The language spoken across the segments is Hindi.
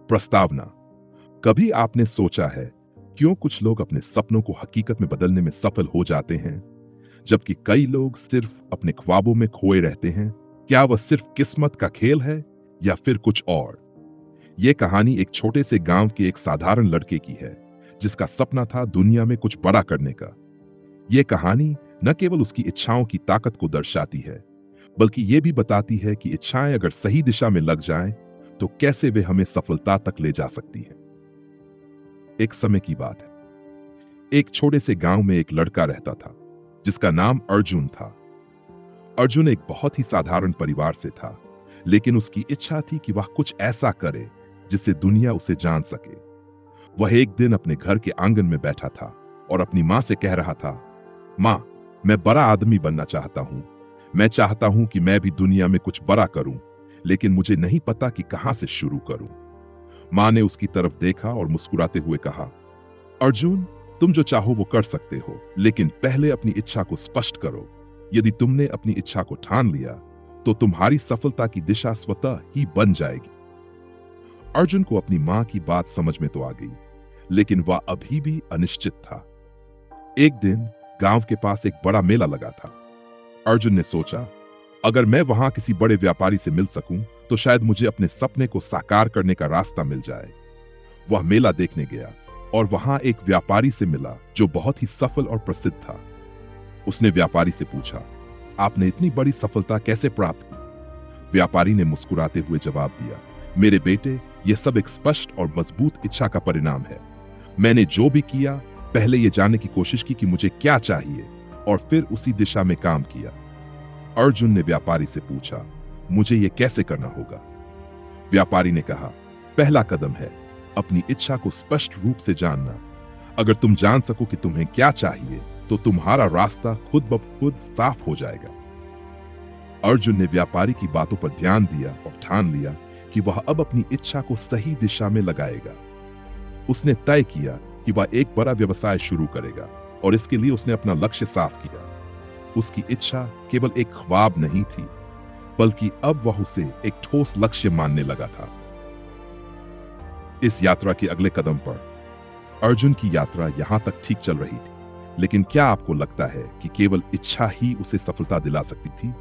प्रस्तावना। कभी आपने सोचा है क्यों कुछ लोग अपने सपनों को हकीकत में बदलने में सफल हो जाते हैं जबकि कई लोग सिर्फ अपने ख्वाबों में खोए रहते हैं? क्या वह सिर्फ किस्मत का खेल है या फिर कुछ और? यह कहानी एक छोटे से गांव के एक साधारण लड़के की है जिसका सपना था दुनिया में कुछ बड़ा करने का। यह कहानी न केवल उसकी इच्छाओं की ताकत को दर्शाती है बल्कि यह भी बताती है कि इच्छाएं अगर सही दिशा में लग जाएं तो कैसे वे हमें सफलता तक ले जा सकती हैं। एक समय की बात है, एक छोटे से गांव में एक लड़का रहता था जिसका नाम अर्जुन था। अर्जुन एक बहुत ही साधारण परिवार से था, लेकिन उसकी इच्छा थी कि वह कुछ ऐसा करे जिससे दुनिया उसे जान सके। वह एक दिन अपने घर के आंगन में बैठा था और अपनी मां से कह रहा था, मां, मैं बड़ा आदमी बनना चाहता हूं। मैं चाहता हूं कि मैं भी दुनिया में कुछ बड़ा करूं, लेकिन मुझे नहीं पता कि कहां से शुरू करूं। मां ने उसकी तरफ देखा और मुस्कुराते हुए कहा, अर्जुन, तुम जो चाहो वो कर सकते हो, लेकिन पहले अपनी इच्छा को स्पष्ट करो। यदि तुमने अपनी इच्छा को ठान लिया तो तुम्हारी सफलता की दिशा स्वतः ही बन जाएगी। अर्जुन को अपनी मां की बात समझ में तो आ गई, लेकिन वह अभी भी अनिश्चित था। एक दिन गांव के पास एक बड़ा मेला लगा था। अर्जुन ने सोचा, अगर मैं वहां किसी बड़े व्यापारी से मिल सकूं तो शायद मुझे अपने सपने को साकार करने का रास्ता मिल जाए। वह मेला देखने गया और वहां एक व्यापारी से मिला जो बहुत ही सफल और प्रसिद्ध था। उसने व्यापारी से पूछा, आपने इतनी बड़ी सफलता कैसे प्राप्त की? व्यापारी ने मुस्कुराते हुए जवाब दिया, मेरे बेटे, यह सब एक स्पष्ट और मजबूत इच्छा का परिणाम है। मैंने जो भी किया, पहले यह जानने की कोशिश की कि मुझे क्या चाहिए और फिर उसी दिशा में काम किया। अर्जुन ने व्यापारी से पूछा, मुझे यह कैसे करना होगा? व्यापारी ने कहा, पहला कदम है अपनी इच्छा को स्पष्ट रूप से जानना। अगर तुम जान सको कि तुम्हें क्या चाहिए तो तुम्हारा रास्ता खुद ब खुद साफ हो जाएगा। अर्जुन ने व्यापारी की बातों पर ध्यान दिया और ठान लिया कि वह अब अपनी इच्छा को सही दिशा में लगाएगा। उसने तय किया कि वह एक बड़ा व्यवसाय शुरू करेगा और इसके लिए उसने अपना लक्ष्य साफ किया। उसकी इच्छा केवल एक ख्वाब नहीं थी, बल्कि अब वह उसे एक ठोस लक्ष्य मानने लगा था। इस यात्रा के अगले कदम पर अर्जुन की यात्रा यहां तक ठीक चल रही थी, लेकिन क्या आपको लगता है कि केवल इच्छा ही उसे सफलता दिला सकती थी?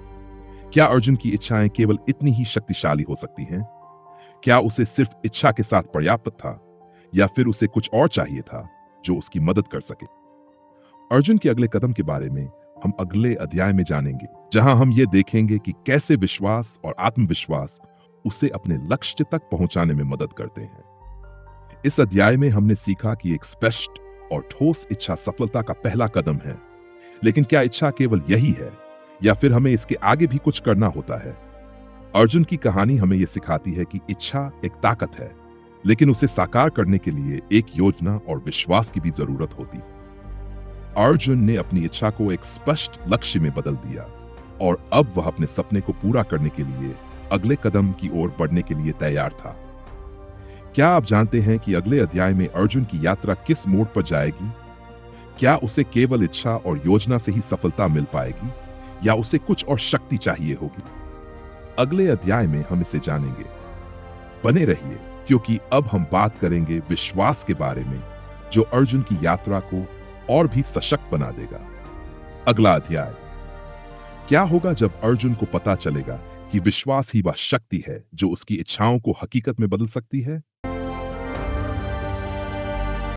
क्या अर्जुन की इच्छाएं केवल इतनी ही शक्तिशाली हो सकती हैं? क्या उसे सिर्फ इच्छा के साथ पर्याप्त था या फिर उसे कुछ और चाहिए था जो उसकी मदद कर सके? अर्जुन के अगले कदम के बारे में हम अगले अध्याय में जानेंगे, जहां हम ये देखेंगे कि कैसे विश्वास और आत्मविश्वास उसे अपने लक्ष्य तक पहुंचाने में मदद करते हैं। इस अध्याय में हमने सीखा कि एक स्पष्ट और ठोस इच्छा सफलता का पहला कदम है, लेकिन क्या इच्छा केवल यही है या फिर हमें इसके आगे भी कुछ करना होता है? अर्जुन की कहानी हमें यह सिखाती है कि इच्छा एक ताकत है, लेकिन उसे साकार करने के लिए एक योजना और विश्वास की भी जरूरत होती है। अर्जुन ने अपनी इच्छा को एक स्पष्ट लक्ष्य में बदल दिया और अब वह अपने सपने को पूरा करने के लिए अगले कदम की ओर बढ़ने के लिए तैयार था। क्या आप जानते हैं कि अगले अध्याय में अर्जुन की यात्रा किस मोड़ पर जाएगी? क्या उसे केवल इच्छा और योजना से ही सफलता मिल पाएगी या उसे कुछ और शक्ति चाहिए होगी? अगले अध्याय में हम इसे जानेंगे। बने रहिए, क्योंकि अब हम बात करेंगे विश्वास के बारे में, जो अर्जुन की यात्रा को और भी सशक्त बना देगा। अगला अध्याय, क्या होगा जब अर्जुन को पता चलेगा कि विश्वास ही वह शक्ति है जो उसकी इच्छाओं को हकीकत में बदल सकती है?